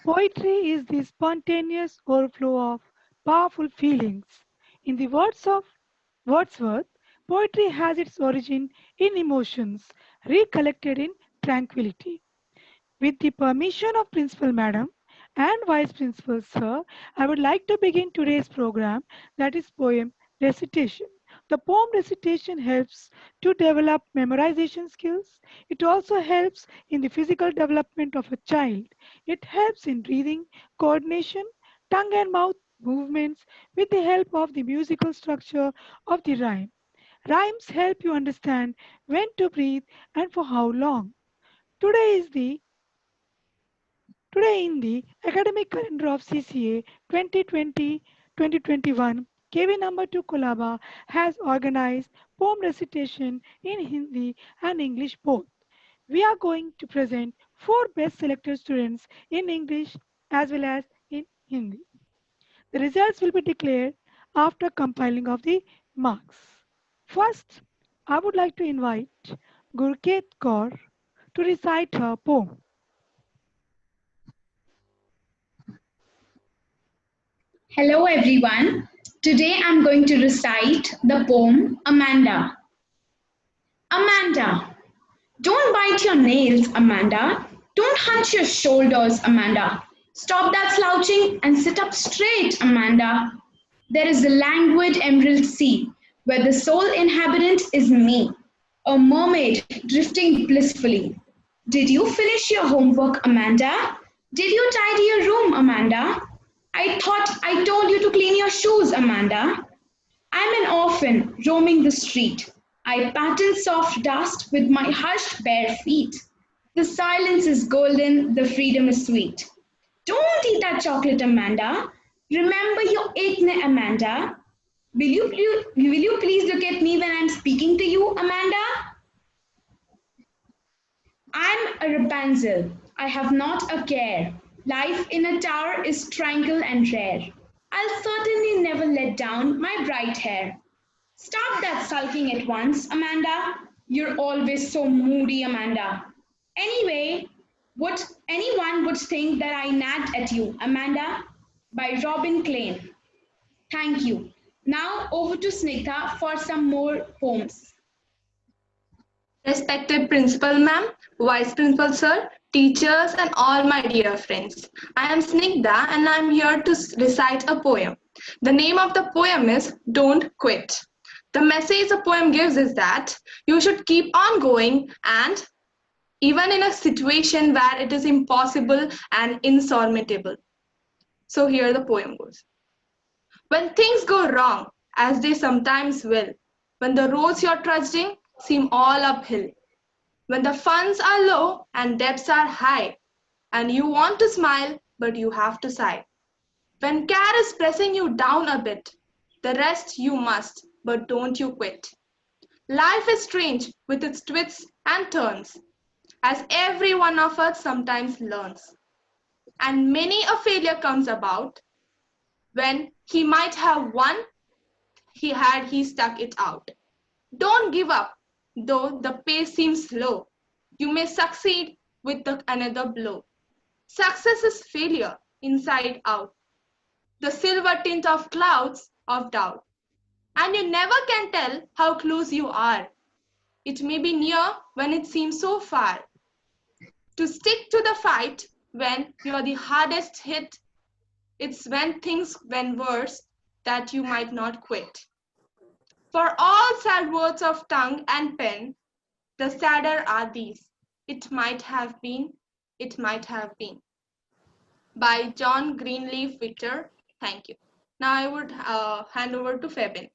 Poetry is the spontaneous overflow of powerful feelings. In the words of Wordsworth, poetry has its origin in emotions, recollected in tranquility. With the permission of Principal Madam and Vice Principal Sir, I would like to begin today's program, that is poem recitation. The poem recitation helps to develop memorization skills. It also helps in the physical development of a child. It helps in breathing, coordination, tongue and mouth movements with the help of the musical structure of the rhyme. Rhymes help you understand when to breathe and for how long. Today is the Today in the academic calendar of CCA 2020-2021, KV number 2 Kolaba has organized poem recitation in Hindi and English both. We are going to present four best selected students in English as well as in Hindi. The results will be declared after compiling of the marks. First, I would like to invite Gurkeet Kaur to recite her poem. Hello everyone. Today I'm going to recite the poem Amanda. Amanda. Don't bite your nails, Amanda. Don't hunch your shoulders, Amanda. Stop that slouching and sit up straight, Amanda. There is a languid emerald sea where the sole inhabitant is me, a mermaid drifting blissfully. Did you finish your homework, Amanda? Did you tidy your room, Amanda? I thought I told you to clean your shoes, Amanda. I'm an orphan roaming the street. I pattern soft dust with my hushed bare feet. The silence is golden, the freedom is sweet. Don't eat that chocolate, Amanda. Remember you ate me, Amanda. Will you please look at me when I'm speaking to you, Amanda? I'm a Rapunzel. I have not a care. Life in a tower is tranquil and rare. I'll certainly never let down my bright hair. Stop that sulking at once, Amanda. You're always so moody, Amanda. Anyway, would anyone would think that I nagged at you, Amanda? By Robin Klein. Thank you. Now over to Snigdha for some more poems. Respected Principal Ma'am, Vice Principal Sir, teachers and all my dear friends. I am Snigdha and I am here to recite a poem. The name of the poem is Don't Quit. The message the poem gives is that you should keep on going, and even in a situation where it is impossible and insurmountable. So here the poem goes. When things go wrong, as they sometimes will, when the roads you're trudging seem all uphill, when the funds are low and debts are high, and you want to smile but you have to sigh, when care is pressing you down a bit, the rest you must, but don't you quit. Life is strange with its twists and turns, as every one of us sometimes learns. And many a failure comes about when he might have won, he stuck it out. Don't give up, though the pace seems slow. You may succeed with another blow. Success is failure, inside out. The silver tint of clouds of doubt. And you never can tell how close you are. It may be near when it seems so far. To stick to the fight when you're the hardest hit, it's when things went worse that you might not quit. For all sad words of tongue and pen, the sadder are these. It might have been, it might have been. By John Greenleaf Whittier. Thank you. Now I would hand over to Febin.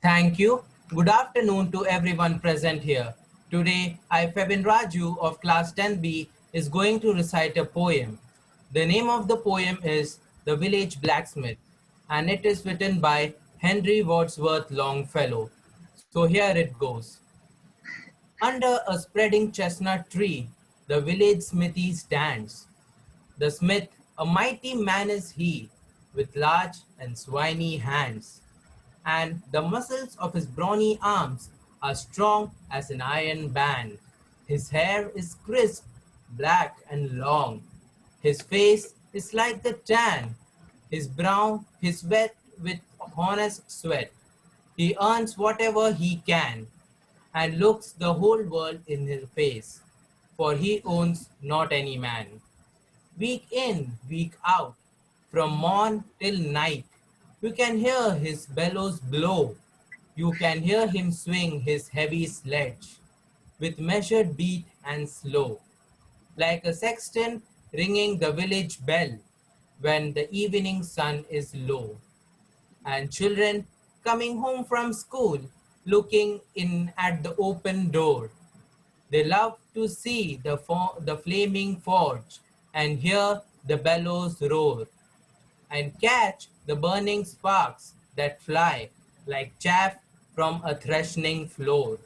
Thank you. Good afternoon to everyone present here. Today, I, Febin Raju of class 10B, is going to recite a poem. The name of the poem is The Village Blacksmith, and it is written by Henry Wadsworth Longfellow. So here it goes. Under a spreading chestnut tree, the village smithy stands. The smith, a mighty man is he, with large and swiny hands, and the muscles of his brawny arms are strong as an iron band. His hair is crisp, black and long. His face is like the tan. His brow is wet with honest sweat. He earns whatever he can and looks the whole world in his face, for he owns not any man. Week in, week out, from morn till night, you can hear his bellows blow. You can hear him swing his heavy sledge with measured beat and slow, like a sexton ringing the village bell when the evening sun is low, and children coming home from school looking in at the open door. They love to see the flaming forge and hear the bellows roar and catch the burning sparks that fly like chaff from a threshing floor.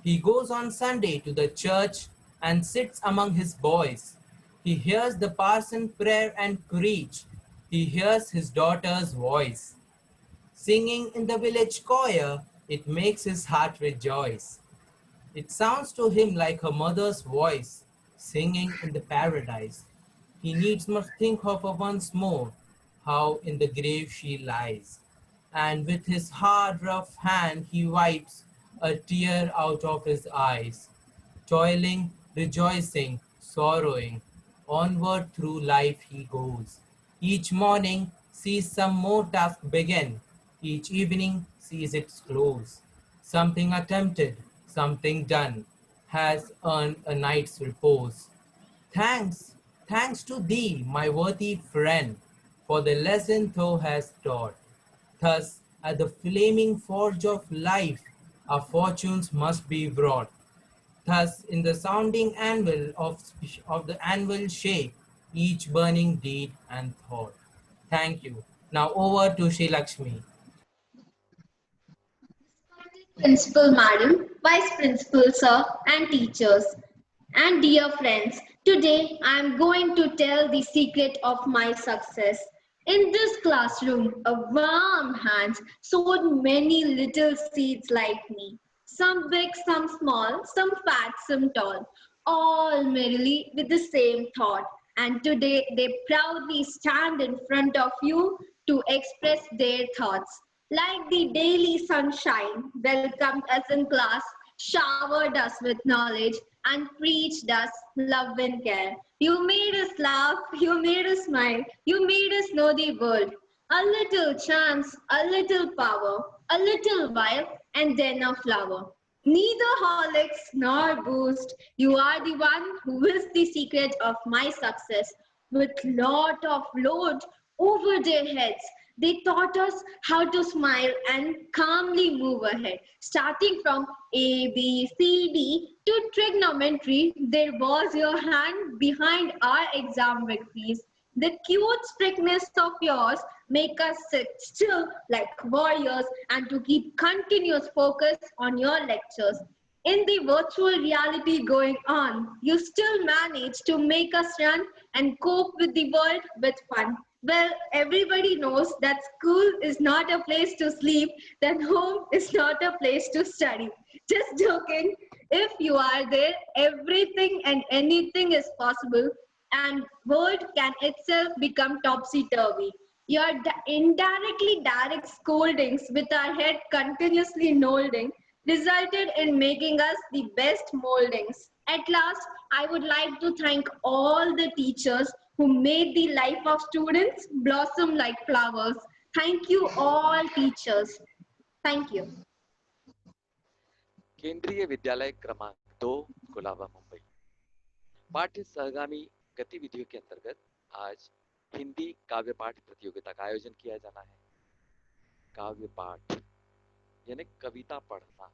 He goes on Sunday to the church and sits among his boys. He hears the parson pray and preach. He hears his daughter's voice. Singing in the village choir, it makes his heart rejoice. It sounds to him like her mother's voice, singing in the paradise. He needs must think of her once more, how in the grave she lies. And with his hard, rough hand he wipes a tear out of his eyes. Toiling, rejoicing, sorrowing, onward through life he goes. Each morning sees some more task begin, each evening sees its close. Something attempted, something done, has earned a night's repose. Thanks, thanks to thee, my worthy friend, for the lesson thou hast taught. Thus, at the flaming forge of life, our fortunes must be wrought. Thus, in the sounding anvil of the anvil shape, each burning deed and thought. Thank you. Now over to Sri Lakshmi. Principal Madam, Vice Principal Sir, and teachers. And dear friends, today I am going to tell the secret of my success. In this classroom, a warm hands sowed many little seeds like me. Some big, some small, some fat, some tall, all merrily with the same thought. And today they proudly stand in front of you to express their thoughts. Like the daily sunshine, welcomed us in class, showered us with knowledge, and preached us love and care. You made us laugh, you made us smile, you made us know the world. A little chance, a little power, a little while, and then a flower. Neither Horlicks nor Boost, you are the one who is the secret of my success. With lot of load over their heads, they taught us how to smile and calmly move ahead. Starting from A, B, C, D to trigonometry, there was your hand behind our exam victories. The cute strictness of yours make us sit still like warriors and to keep continuous focus on your lectures. In the virtual reality going on, you still manage to make us run and cope with the world with fun. Well, everybody knows that school is not a place to sleep, then home is not a place to study. Just joking. If you are there, everything and anything is possible, and world can itself become topsy-turvy. Your indirectly direct scoldings with our head continuously nodding resulted in making us the best moldings. At last, I would like to thank all the teachers who made the life of students blossom like flowers. Thank you all teachers. Thank you. केंद्रीय विद्यालय क्रमांक 2 कोलाबा मुंबई पाठ्य सहगामी गतिविधियों के अंतर्गत आज हिंदी काव्य पाठ प्रतियोगिता का आयोजन किया जाना है। काव्य पाठ यानी कविता पढ़ना।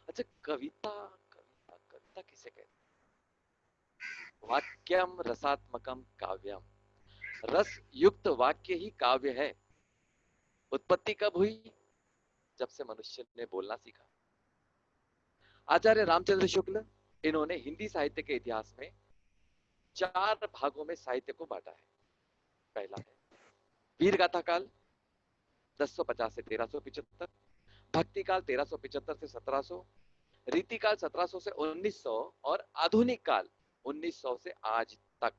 अच्छा, कविता कविता कविता किसे कहते हैं? वाक्यम रसात्मकम काव्यम, रस युक्त वाक्य ही काव्य है। उत्पत्ति कब हुई? जब से मनुष्य ने बोलना सीखा। आचार्य रामचंद्र शुक्ल, इन्होंने हिंदी साहित्य के इतिहास में 4 भागों में साहित्य को बांटा है। पहला है वीर गाथा काल 1050 से 1375, भक्ति काल 1375 से 1700, रीतिकाल 1700 से 1900 और आधुनिक काल 1900 से आज तक।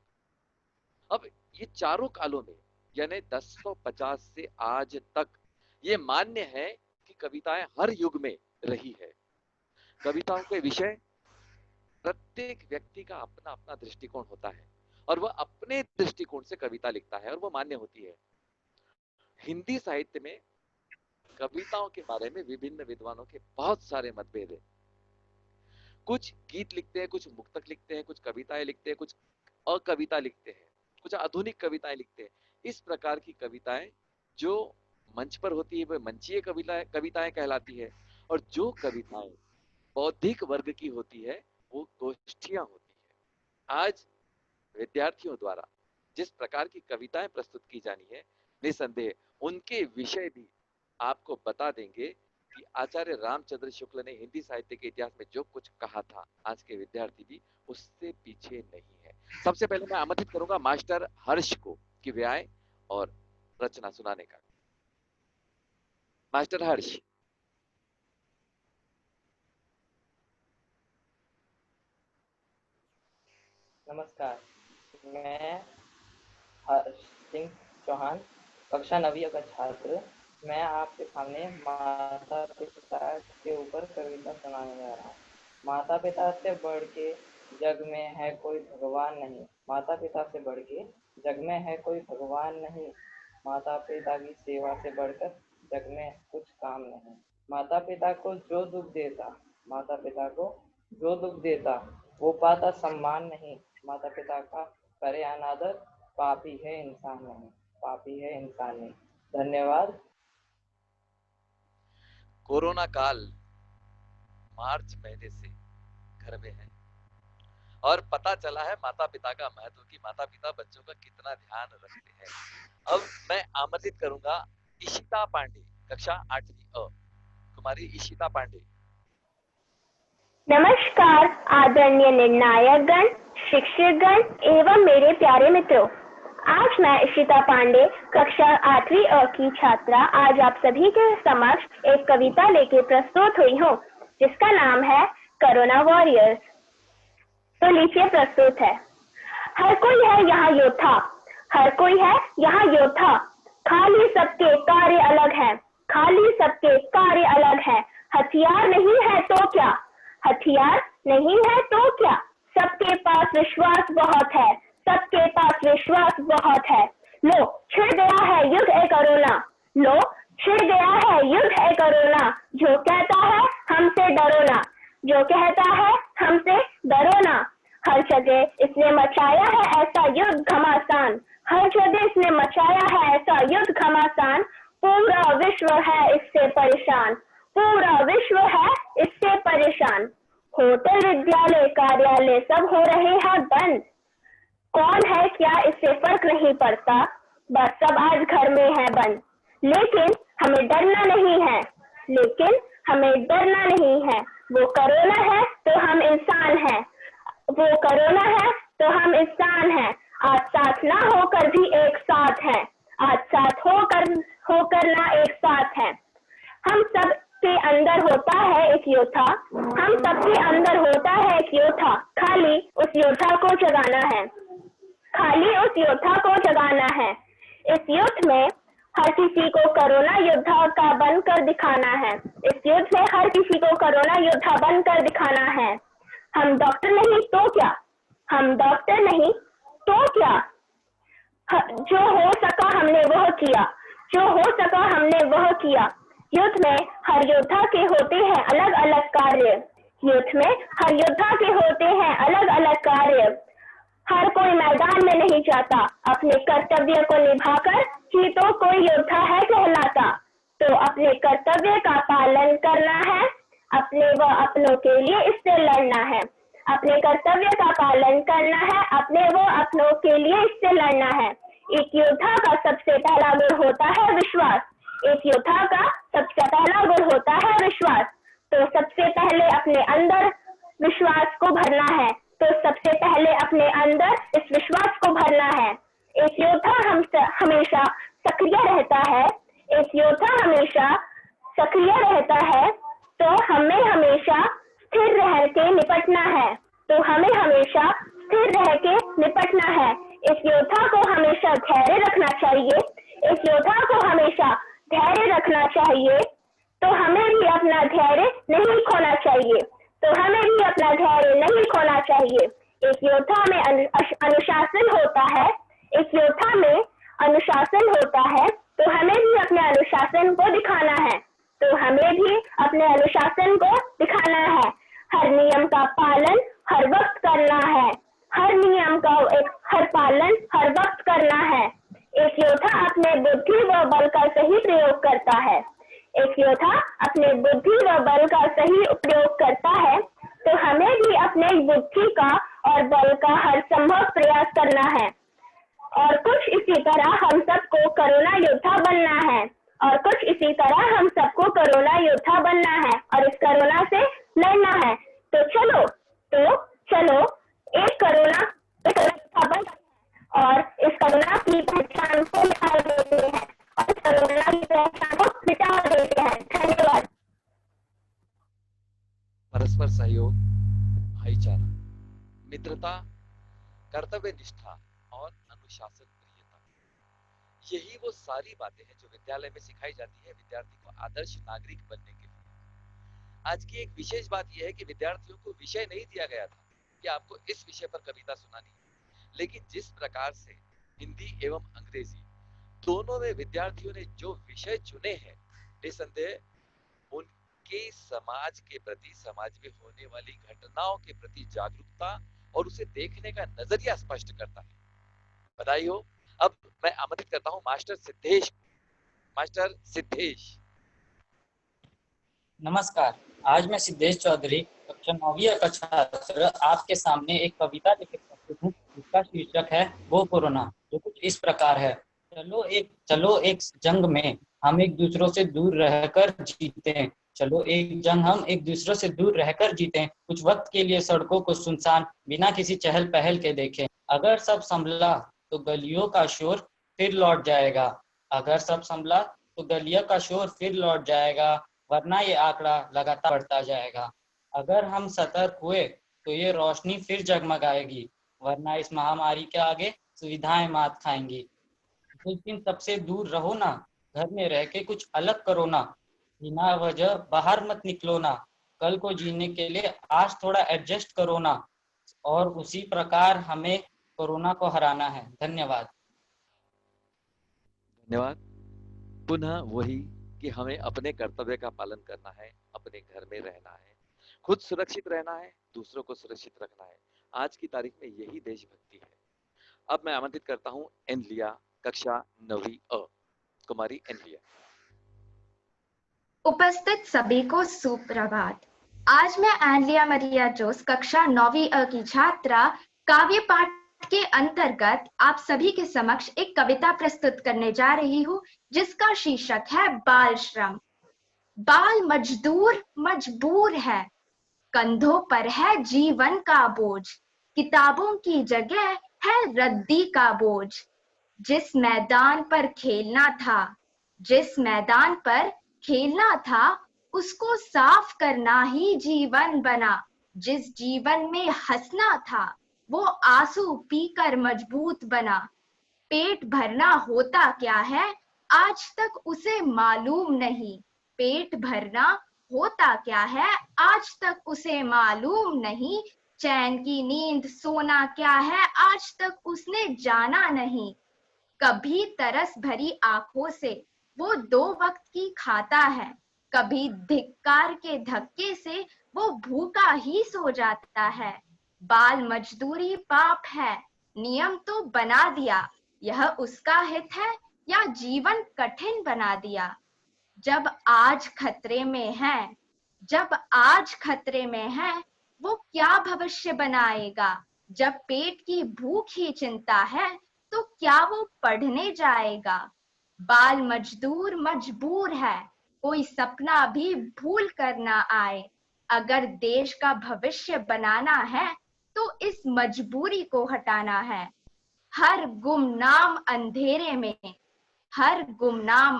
अब ये चारों कालों में यानी 1050 से आज तक ये मान्य है कि कविताएं हर युग में रही है। कविताओं के विषय प्रत्येक व्यक्ति का अपना अपना दृष्टिकोण होता है और वह अपने दृष्टिकोण से कविता लिखता है और वो मान्य होती है। हिंदी साहित्य में कविताओं के बारे में विभिन्न विद्वानों के बहुत सारे मतभेद हैं। कुछ गीत लिखते हैं, कुछ मुक्तक लिखते हैं, कुछ कविताएं लिखते हैं, कुछ अकविता लिखते हैं, कुछ आधुनिक कविताएं लिखते हैं। इस प्रकार की कविताएं जो मंच पर होती है वह मंचीय कविताएं कहलाती है और जो कविताएं बौद्धिक वर्ग की होती है वो गोष्ठियां होती है। आज विद्यार्थियों द्वारा जिस प्रकार की कविताएं प्रस्तुत की जानी है, निसंदेह उनके विषय भी आपको बता देंगे कि आचार्य रामचंद्र शुक्ल ने हिंदी साहित्य के इतिहास में जो कुछ कहा था, आज के विद्यार्थी भी उससे पीछे नहीं है। सबसे पहले मैं आमंत्रित करूंगा मास्टर हर्ष को कि वे आए और रचना सुनाने का। मास्टर हर्ष। नमस्कार, मैं हर्ष सिंह चौहान, कक्षा 9वीं का छात्र। मैं आपके सामने माता पिता के ऊपर कविता सुनाने जा रहा हूँ। माता पिता से बढ़ के जग में है कोई भगवान नहीं, माता पिता से बढ़ के जग में है कोई भगवान नहीं, माता पिता की सेवा से बढ़कर जग में कुछ काम नहीं। माता पिता को जो दुख देता, माता पिता को जो दुख देता वो पाता सम्मान नहीं, माता पिता का करे अनादर पापी है इंसान नहीं, पापी है इंसान नहीं। धन्यवाद। कोरोना काल मार्च महीने से घर में है और पता चला है माता पिता का महत्व कि माता पिता बच्चों का कितना ध्यान रखते हैं। अब मैं आमंत्रित करूंगा इशिता पांडे, कक्षा 8वीं अ। कुमारी इशिता पांडे। नमस्कार आदरणीय निर्णायकगण, शिक्षकगण एवं मेरे प्यारे मित्रों। आज मैं इशिता पांडे, कक्षा 8वीं अ की छात्रा, आज आप सभी के समक्ष एक कविता लेके प्रस्तुत हुई हूँ जिसका नाम है कोरोना वॉरियर्स। तो लीजिए प्रस्तुत है। हर कोई है यहाँ योद्धा, हर कोई है यहाँ योद्धा, खाली सबके कार्य अलग है, खाली सबके कार्य अलग है। हथियार नहीं है तो क्या, हथियार नहीं है तो क्या, सबके पास विश्वास बहुत है, सबके पास विश्वास बहुत है। लो छिड़ गया है युद्ध ए कोरोना, लो छिड़ गया है युद्ध ए कोरोना, जो कहता है हमसे डरो ना, जो कहता है हमसे डरो ना। हर जगह इसने मचाया है ऐसा युद्ध घमासान, हर जगह इसने मचाया है ऐसा युद्ध घमासान। पूरा विश्व है इससे परेशान, पूरा विश्व है इससे परेशान। होटल विद्यालय कार्यालय सब हो रहे हैं बंद, कौन है क्या इससे फर्क नहीं पड़ता, बस सब आज घर में है बंद। लेकिन हमें डरना नहीं है, लेकिन हमें डरना नहीं है। वो कोरोना है तो हम इंसान हैं, वो कोरोना है तो हम इंसान हैं। आज साथ ना होकर भी एक साथ हैं, आज साथ होकर ना एक साथ हैं। हम सब के अंदर होता है एक योद्धा, हम सबके अंदर होता है एक योद्धा, खाली उस योद्धा को जगाना है, खाली उस योद्धा को जगाना है। इस युद्ध में हर किसी को कोरोना योद्धा का बनकर दिखाना है, इस युद्ध में हर किसी को कोरोना योद्धा बनकर दिखाना है। हम डॉक्टर नहीं तो क्या, हम डॉक्टर नहीं तो क्या, जो हो सका हमने वह किया, जो हो सका हमने वह किया। युद्ध में हर योद्धा के होते हैं अलग अलग कार्य, युद्ध में हर योद्धा के होते हैं अलग अलग कार्य। हर कोई मैदान में नहीं जाता, अपने कर्तव्य को निभाकर ही तो कोई योद्धा है कहलाता। तो अपने कर्तव्य का पालन करना है, अपने व अपनों के लिए इससे लड़ना है, अपने कर्तव्य का पालन करना है, अपने व अपनों के लिए इससे लड़ना है। एक योद्धा का सबसे पहला गुण होता है विश्वास, एक योद्धा का सबसे पहला गुण होता है विश्वास। तो सबसे पहले अपने अंदर विश्वास को भरना है, तो सबसे पहले अपने अंदर इस विश्वास को भरना है। एक योद्धा हमेशा सक्रिय रहता है, एक योद्धा हमेशा सक्रिय रहता है, तो हमें हमेशा स्थिर स्थिर रह के निपटना है। तो हमें हमेशा स्थिर रह के निपटना है। इस योद्धा को हमेशा धैर्य रखना चाहिए। इस योद्धा को हमेशा धैर्य रखना चाहिए। तो हमें भी अपना धैर्य नहीं खोना चाहिए। तो हमें भी अपना धैर्य नहीं खोना चाहिए। एक योद्धा में अनुशासन होता है। एक योद्धा में अनुशासन होता है। तो हमें भी अपने अनुशासन को दिखाना है। तो हमें भी अपने अनुशासन को दिखाना है। हर नियम का पालन हर वक्त करना है। हर नियम का हर पालन हर वक्त करना है। एक योद्धा अपने बुद्धि व बल का सही प्रयोग करता है। एक योद्धा अपने बुद्धि व बल का सही उपयोग करता है। तो हमें भी अपने बुद्धि का और बल का हर संभव प्रयास करना है। और कुछ इसी तरह हम सबको कोरोना योद्धा बनना है। और कुछ इसी तरह हम सबको कोरोना योद्धा बनना है और इस कोरोना से लड़ना है। तो चलो एक कोरोना योद्धा बनना है और इस कोरोना की पहचान को मिटा देते हैं। और कोरोना की पहचान को मिटा देते हैं। धन्यवाद। परस्पर सहयोग, भाईचारा, मित्रता, कर्तव्य निष्ठा और अनुशासन प्रियता, यही वो सारी बातें हैं जो विद्यालय में सिखाई जाती है विद्यार्थी को आदर्श नागरिक बनने के लिए। आज की एक विशेष बात यह है कि विद्यार्थियों को विषय नहीं दिया गया था कि आपको इस विषय पर कविता सुनानी है, लेकिन जिस प्रकार से हिंदी एवं अंग्रेजी दोनों में विद्यार्थियों ने जो विषय चुने हैं, निसंदेह उनके समाज के प्रति, समाज में होने वाली घटनाओं के प्रति जागरूकता और उसे देखने का नजरिया स्पष्ट करता है। बधाई हो। अब मैं आमंत्रित करता हूं मास्टर सिद्धेश। मास्टर सिद्धेश। नमस्कार, आज मैं सिद्धेश चौधरी कक्षा 9वीं का छात्र आपके सामने एक कविता लिख प्रस्तुत हूँ जिसका शीर्षक है वो कोरोना, जो कुछ इस प्रकार है। चलो एक जंग में हम एक दूसरों से दूर रहकर जीते। चलो एक जंग हम एक दूसरों से दूर रहकर जीते। कुछ वक्त के लिए सड़कों को सुनसान बिना किसी चहल पहल के देखें। अगर सब संभला तो गलियों का शोर फिर लौट जाएगा। अगर सब संभला तो गलियों का शोर फिर लौट जाएगा, वरना ये आंकड़ा लगातार बढ़ता जाएगा। अगर हम सतर्क हुए तो ये रोशनी फिर जगमगाएगी, वरना इस महामारी के आगे सुविधाएं मात खाएंगी। कुछ दिन सबसे दूर रहो ना, घर में रह के कुछ अलग करो ना, बिना वजह बाहर मत निकलो ना। कल को जीने के लिए आज थोड़ा एडजस्ट करो ना, और उसी प्रकार हमें कोरोना को हराना है। धन्यवाद। धन्यवाद। पुनः वही कि हमें अपने कर्तव्य का पालन करना है, अपने घर में रहना है, खुद सुरक्षित रहना है, दूसरों को सुरक्षित रखना है। आज की तारीख में यही देशभक्ति है। अब मैं आमंत्रित करता हूं एनलिया, कक्षा 9वीं अ। कुमारी एनलिया। उपस्थित सभी को सुप्रभात। आज मैं एनलिया मरिया जोस कक्षा 9वीं अ की छात्रा काव्य पाठ के अंतर्गत आप सभी के समक्ष एक कविता प्रस्तुत करने जा रही हूँ जिसका शीर्षक है बाल श्रम। बाल मजदूर मजबूर है, कंधों पर है जीवन का बोझ, किताबों की जगह है रद्दी का बोझ। जिस मैदान पर खेलना था उसको साफ करना ही जीवन बना। जिस जीवन में हंसना था वो आंसू पीकर मजबूत बना। पेट भरना होता क्या है आज तक उसे मालूम नहीं। पेट भरना होता क्या है आज तक उसे मालूम नहीं। चैन की नींद सोना क्या है आज तक उसने जाना नहीं। कभी तरस भरी आंखों से वो 2 वक्त की खाता है, कभी धिक्कार के धक्के से वो भूखा ही सो जाता है। बाल मजदूरी पाप है, नियम तो बना दिया, यह उसका हित है या जीवन कठिन बना दिया। जब आज खतरे में है वो क्या भविष्य बनाएगा। जब पेट की भूख ही चिंता है तो क्या वो पढ़ने जाएगा। बाल मजदूर मजबूर है, कोई सपना भी भूल कर ना आए। अगर देश का भविष्य बनाना है तो इस मजबूरी को हटाना है। हर गुमनाम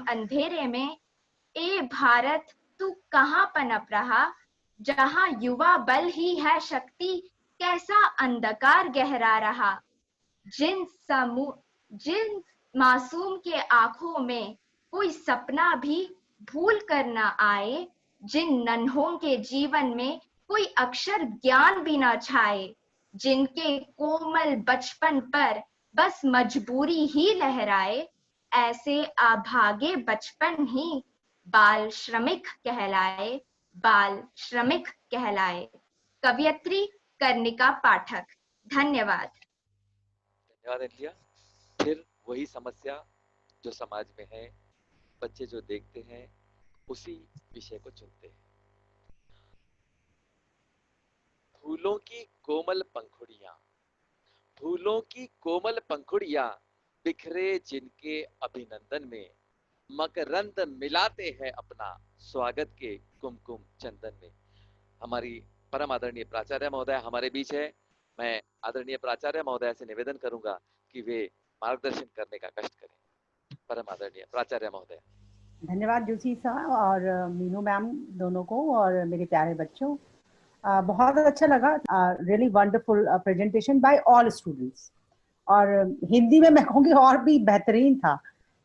अंधेरे में ए भारत तू कहाँ पनप रहा। जहां युवा बल ही है शक्ति, कैसा अंधकार गहरा रहा। जिन मासूम के आंखों में कोई सपना भी भूल कर ना आए, जिन नन्हों के जीवन में कोई अक्षर ज्ञान भी ना छाए, जिनके कोमल बचपन पर बस मजबूरी ही लहराए, ऐसे अभागे बचपन ही बाल श्रमिक कहलाए, बाल श्रमिक कहलाए। कवयित्री कर्णिका पाठक। धन्यवाद। धन्यवाद अनिलिया। फिर वही समस्या जो समाज में है, बच्चे जो देखते हैं उसी विषय को चुनते हैं। फूलों की कोमल पंखुड़ियां, फूलों की कोमल पंखुड़ियां बिखरे जिनके अभिनंदन में, मकरंद मिलाते हैं अपना स्वागत के कुमकुम चंदन में। हमारी परम आदरणीय प्राचार्य महोदय हमारे बीच है। मैं आदरणीय प्राचार्य महोदय से निवेदन करूंगा कि वे मार्गदर्शन करने का कष्ट करें। परम आदरणीय प्राचार्य महोदय। धन्यवाद जोशी साहब और मीनू मैम दोनों को और मेरे प्यारे बच्चों। बहुत अच्छा लगा। Really wonderful presentation by all students. और हिंदी में मैं कहूँगी और भी बेहतरीन था।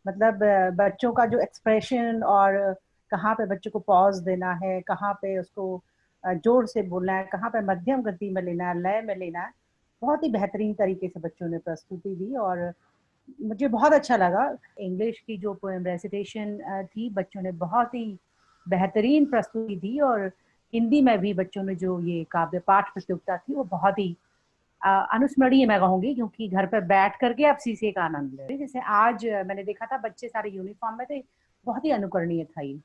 मतलब बच्चों का जो एक्सप्रेशन और कहाँ पे बच्चों को पॉज देना है, कहाँ पे उसको जोर से बोलना है, कहाँ पे मध्यम गति में लेना है, लय में लेना है, बहुत ही बेहतरीन तरीके से बच्चों ने प्रस्तुति दी। और मुझे बहुत अच्छा लगा। इंग्लिश की जो पोएम रेसिटेशन थी, बच्चों ने बहुत ही बेहतरीन प्रस्तुति दी। और हिंदी में भी बच्चों ने जो ये काव्य पाठ प्रतियोगिता थी वो बहुत ही अनुस्मरणीय मैं कहूँगी, क्योंकि घर पर बैठ करके आप सीखे का आनंद ले। जैसे आज मैंने देखा था बच्चे सारे यूनिफॉर्म में थे, बहुत ही अनुकरणीय था ये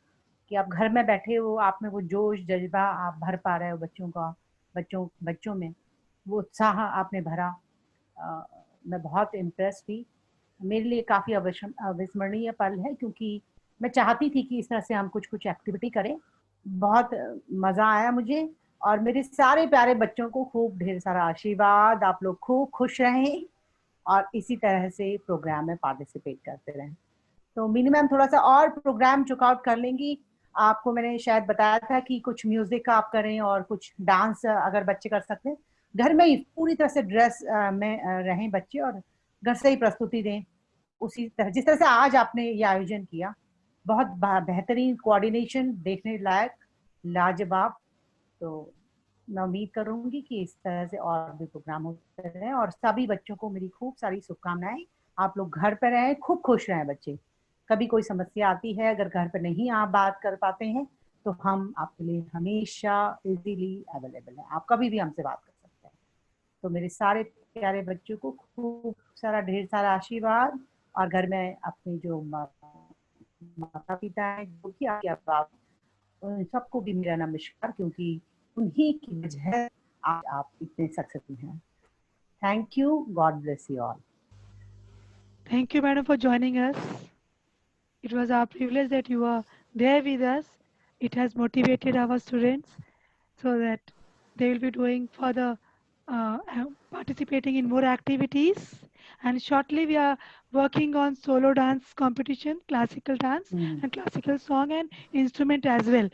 कि आप घर में बैठे हो, आप में वो जोश जज्बा आप भर पा रहे हो बच्चों का, बच्चों में वो उत्साह आपने भरा। मैं बहुत इम्प्रेस हुई। मेरे लिए काफ़ी अविस्मरणीय पल है, क्योंकि मैं चाहती थी कि इस तरह से हम कुछ एक्टिविटी करें। बहुत मज़ा आया मुझे। और मेरे सारे प्यारे बच्चों को खूब ढेर सारा आशीर्वाद। आप लोग खूब खुश रहें और इसी तरह से प्रोग्राम में पार्टिसिपेट करते रहें। तो मीनू मैम थोड़ा सा और प्रोग्राम चुकआउट कर लेंगी। आपको मैंने शायद बताया था कि कुछ म्यूजिक का आप करें और कुछ डांस अगर बच्चे कर सकते हैं। घर में ही पूरी तरह से ड्रेस में रहें बच्चे और घर से ही प्रस्तुति दें उसी तरह जिस तरह से आज आपने ये आयोजन किया। बहुत बेहतरीन कोऑर्डिनेशन, देखने लायक, लाजवाब। तो मैं उम्मीद करूंगी कि इस तरह से और भी प्रोग्राम होते रहें। और सभी बच्चों को मेरी खूब सारी शुभकामनाएं। आप लोग घर पर रहें, खूब खुश रहें बच्चे। कभी कोई समस्या आती है, अगर घर पर नहीं आप बात कर पाते हैं तो हम आपके लिए हमेशा इजीली अवेलेबल हैं। आप कभी भी हमसे बात कर सकते हैं। तो मेरे सारे प्यारे बच्चों को खूब सारा ढेर सारा आशीर्वाद। और घर में अपने जो माता पिता हैं, जो कि आपके उन सबको भी मेरा नमस्कार, क्योंकि उन्हीं की वजह आज आप इतने सक्सेसफुल हैं। Thank you. God bless you all. Thank you, madam, for joining us. It was our privilege that you are there with us. It has motivated our students so that they will be doing further participating in more activities. And shortly we are working on solo dance competition, classical dance and classical song and instrument as well.